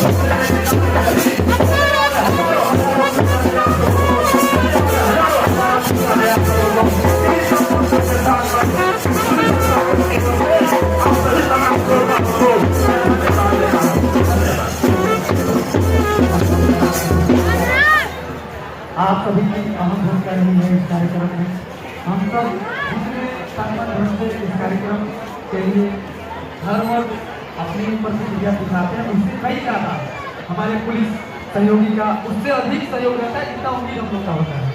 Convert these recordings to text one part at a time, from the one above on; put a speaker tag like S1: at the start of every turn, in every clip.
S1: आप सभी की अहम भूमिका रही है इस कार्यक्रम में। हम सब जितने तन से इस कार्यक्रम के लिए हर वक्त अपनी प्रतिक्रिया दिखाते हैं, उससे कई ज़्यादा हमारे पुलिस सहयोगी का उससे अधिक सहयोग रहता है जितना उम्मीद हम लोग का होता है।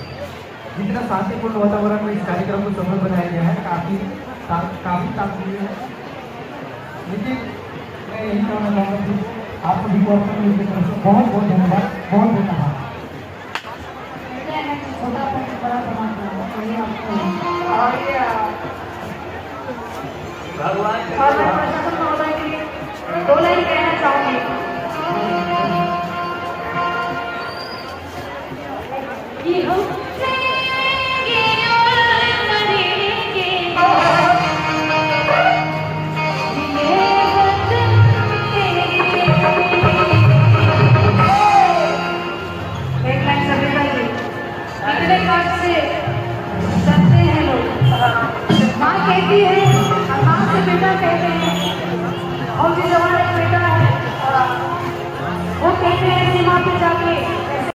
S1: जितना शांतिपूर्ण वातावरण में इस कार्यक्रम को सफल बनाया गया है, काफ़ी तात्पर्य है। लेकिन मैं यही कहना चाहता हूँ आप सभी को बहुत बहुत धन्यवाद, बहुत बहुत आभार।
S2: और मैं प्रशासन महोदय के लिए 2 लाइन कहना चाहूंगी। कि हम एक लाइन सभी बल्कि इतने कष्ट से डरते हैं लोग। माँ कहती है